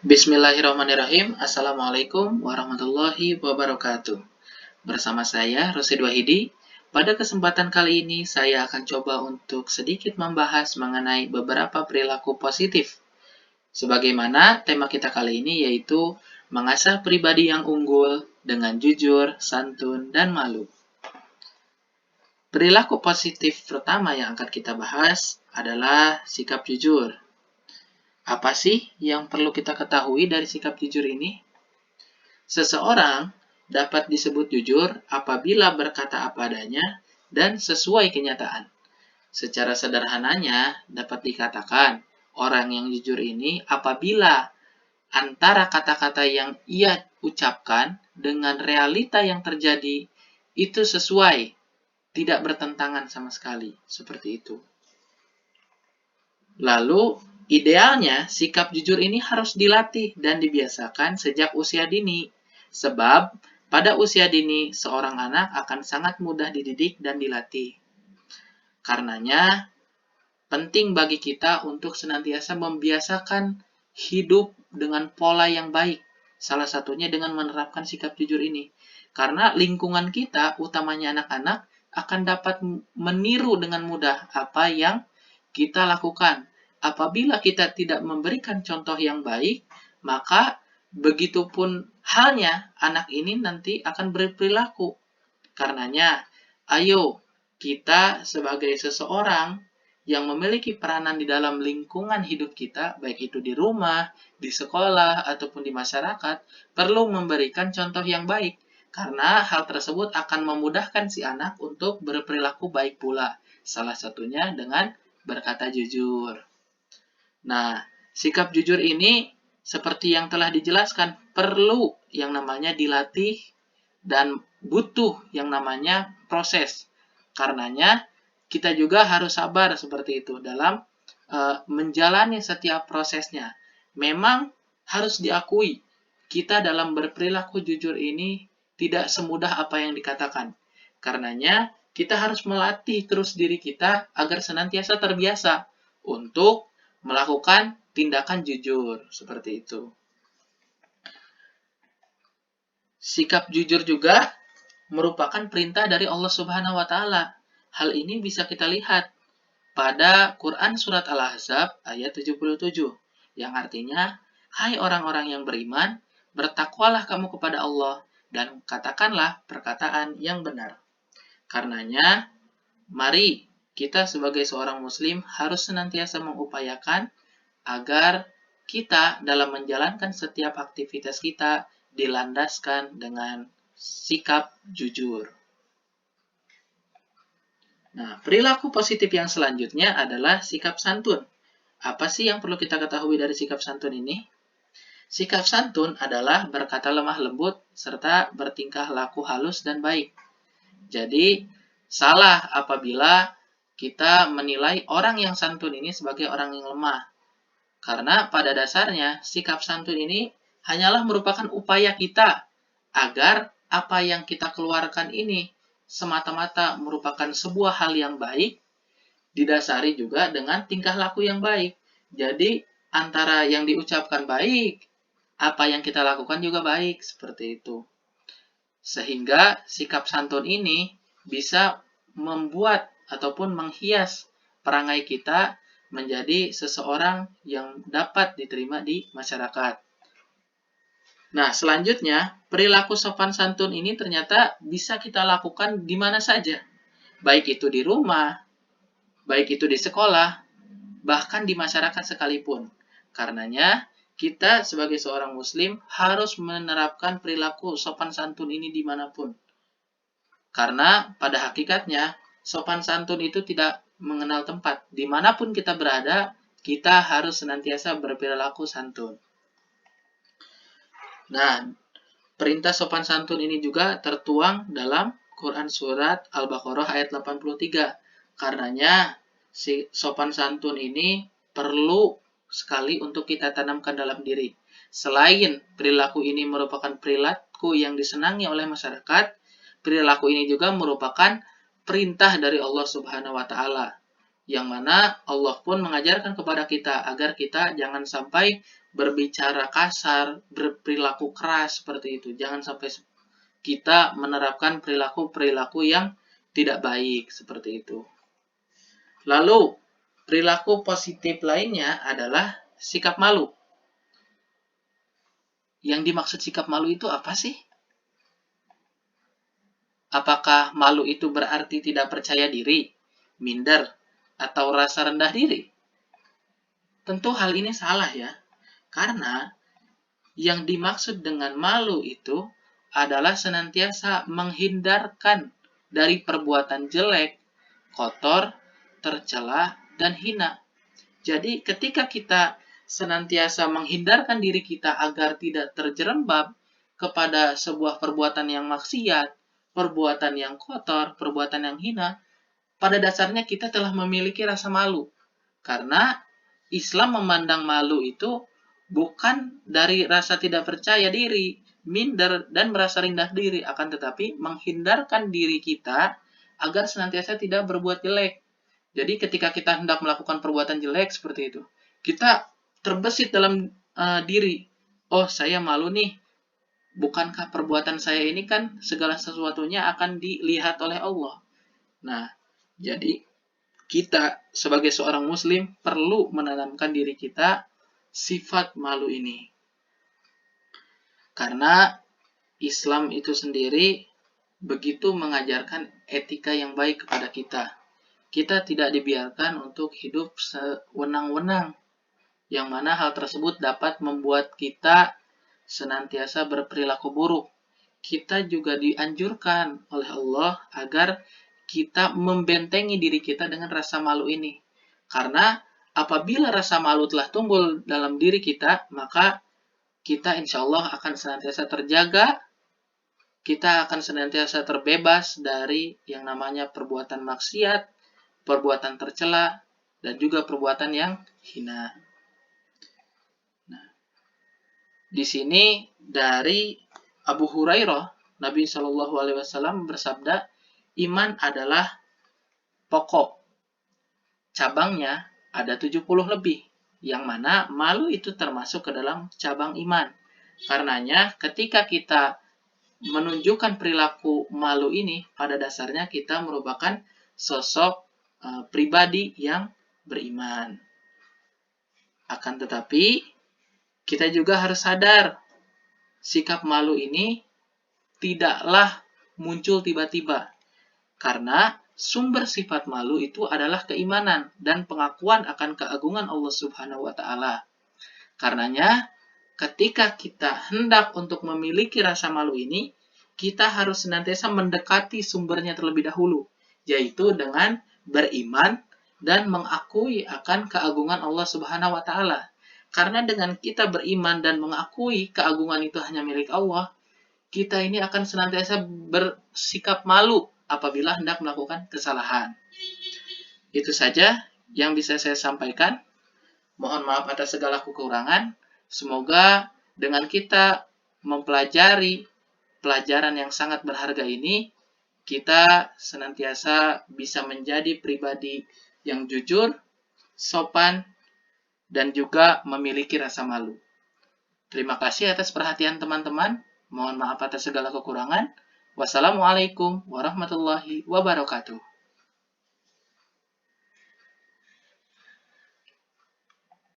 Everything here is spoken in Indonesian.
Bismillahirrahmanirrahim. Assalamualaikum warahmatullahi wabarakatuh. Bersama saya, Rosid Wahidi. Pada kesempatan kali ini, saya akan coba untuk sedikit membahas mengenai beberapa perilaku positif. Sebagaimana tema kita kali ini yaitu mengasah pribadi yang unggul dengan jujur, santun, dan malu. Perilaku positif pertama yang akan kita bahas adalah sikap jujur. Apa sih yang perlu kita ketahui dari sikap jujur ini? Seseorang dapat disebut jujur apabila berkata apa adanya dan sesuai kenyataan. Secara sederhananya dapat dikatakan, orang yang jujur ini apabila antara kata-kata yang ia ucapkan dengan realita yang terjadi itu sesuai, tidak bertentangan sama sekali, seperti itu. Lalu, idealnya sikap jujur ini harus dilatih dan dibiasakan sejak usia dini. Sebab, pada usia dini, seorang anak akan sangat mudah dididik dan dilatih. Karenanya, penting bagi kita untuk senantiasa membiasakan hidup dengan pola yang baik. Salah satunya dengan menerapkan sikap jujur ini. Karena lingkungan kita, utamanya anak-anak, akan dapat meniru dengan mudah apa yang kita lakukan. Apabila kita tidak memberikan contoh yang baik, maka begitupun halnya anak ini nanti akan berperilaku. Karenanya, ayo kita sebagai seseorang yang memiliki peranan di dalam lingkungan hidup kita, baik itu di rumah, di sekolah, ataupun di masyarakat, perlu memberikan contoh yang baik. Karena hal tersebut akan memudahkan si anak untuk berperilaku baik pula. Salah satunya dengan berkata jujur. Nah, sikap jujur ini seperti yang telah dijelaskan, perlu yang namanya dilatih dan butuh yang namanya proses. Karenanya, kita juga harus sabar seperti itu dalam menjalani setiap prosesnya. Memang harus diakui, kita dalam berperilaku jujur ini tidak semudah apa yang dikatakan. Karenanya, kita harus melatih terus diri kita agar senantiasa terbiasa untuk melakukan tindakan jujur, seperti itu. Sikap jujur juga merupakan perintah dari Allah Subhanahu wa Ta'ala. Hal ini bisa kita lihat pada Quran Surat Al-Ahzab ayat 77, yang artinya, hai orang-orang yang beriman, bertakwalah kamu kepada Allah dan katakanlah perkataan yang benar. Karenanya, mari kita sebagai seorang muslim harus senantiasa mengupayakan agar kita dalam menjalankan setiap aktivitas kita dilandaskan dengan sikap jujur. Nah, perilaku positif yang selanjutnya adalah sikap santun. Apa sih yang perlu kita ketahui dari sikap santun ini? Sikap santun adalah berkata lemah lembut serta bertingkah laku halus dan baik. Jadi, salah apabila kita menilai orang yang santun ini sebagai orang yang lemah. Karena pada dasarnya, sikap santun ini hanyalah merupakan upaya kita agar apa yang kita keluarkan ini semata-mata merupakan sebuah hal yang baik, didasari juga dengan tingkah laku yang baik. Jadi, antara yang diucapkan baik, apa yang kita lakukan juga baik, seperti itu. Sehingga sikap santun ini bisa membuat ataupun menghias perangai kita menjadi seseorang yang dapat diterima di masyarakat. Nah, selanjutnya, perilaku sopan santun ini ternyata bisa kita lakukan di mana saja. Baik itu di rumah, baik itu di sekolah, bahkan di masyarakat sekalipun. Karenanya, kita sebagai seorang muslim harus menerapkan perilaku sopan santun ini dimanapun. Karena pada hakikatnya, sopan santun itu tidak mengenal tempat. Dimanapun kita berada, kita harus senantiasa berperilaku santun. Nah, perintah sopan santun ini juga tertuang dalam Quran Surat Al-Baqarah ayat 83. Karenanya, si sopan santun ini perlu sekali untuk kita tanamkan dalam diri. Selain perilaku ini merupakan perilaku yang disenangi oleh masyarakat, perilaku ini juga merupakan perintah dari Allah Subhanahu wa Ta'ala. Yang mana Allah pun mengajarkan kepada kita agar kita jangan sampai berbicara kasar, berperilaku keras seperti itu. Jangan sampai kita menerapkan perilaku-perilaku yang tidak baik seperti itu. Lalu, perilaku positif lainnya adalah sikap malu. Yang dimaksud sikap malu itu apa sih? Apakah malu itu berarti tidak percaya diri, minder, atau rasa rendah diri? Tentu hal ini salah ya, karena yang dimaksud dengan malu itu adalah senantiasa menghindarkan dari perbuatan jelek, kotor, tercela, dan hina. Jadi ketika kita senantiasa menghindarkan diri kita agar tidak terjerembab kepada sebuah perbuatan yang maksiat, perbuatan yang kotor, perbuatan yang hina, pada dasarnya kita telah memiliki rasa malu. Karena Islam memandang malu itu bukan dari rasa tidak percaya diri, minder, dan merasa rendah diri, akan tetapi menghindarkan diri kita agar senantiasa tidak berbuat jelek. Jadi ketika kita hendak melakukan perbuatan jelek seperti itu, kita terbesit dalam diri, oh saya malu nih, bukankah perbuatan saya ini kan segala sesuatunya akan dilihat oleh Allah. Nah, jadi kita sebagai seorang muslim perlu menanamkan diri kita sifat malu ini. Karena Islam itu sendiri begitu mengajarkan etika yang baik kepada kita. Kita tidak dibiarkan untuk hidup sewenang-wenang, yang mana hal tersebut dapat membuat kita senantiasa berperilaku buruk. Kita juga dianjurkan oleh Allah agar kita membentengi diri kita dengan rasa malu ini. Karena apabila rasa malu telah tumbuh dalam diri kita, maka kita insya Allah akan senantiasa terjaga, kita akan senantiasa terbebas dari yang namanya perbuatan maksiat, perbuatan tercela, dan juga perbuatan yang hina. Nah, di sini dari Abu Hurairah, Nabi Shallallahu Alaihi Wasallam bersabda, iman adalah pokok. Cabangnya ada 70 lebih, yang mana malu itu termasuk ke dalam cabang iman. Karenanya ketika kita menunjukkan perilaku malu ini, pada dasarnya kita merupakan sosok pribadi yang beriman. Akan tetapi, kita juga harus sadar, sikap malu ini tidaklah muncul tiba-tiba. Karena sumber sifat malu itu adalah keimanan dan pengakuan akan keagungan Allah Subhanahu wa Ta'ala. Karenanya, ketika kita hendak untuk memiliki rasa malu ini, kita harus senantiasa mendekati sumbernya terlebih dahulu, yaitu dengan beriman dan mengakui akan keagungan Allah Subhanahu wa Ta'ala. Karena dengan kita beriman dan mengakui keagungan itu hanya milik Allah, kita ini akan senantiasa bersikap malu apabila hendak melakukan kesalahan. Itu saja yang bisa saya sampaikan. Mohon maaf atas segala kekurangan. Semoga dengan kita mempelajari pelajaran yang sangat berharga ini, kita senantiasa bisa menjadi pribadi yang jujur, sopan, dan juga memiliki rasa malu. Terima kasih atas perhatian teman-teman. Mohon maaf atas segala kekurangan. Wassalamualaikum warahmatullahi wabarakatuh.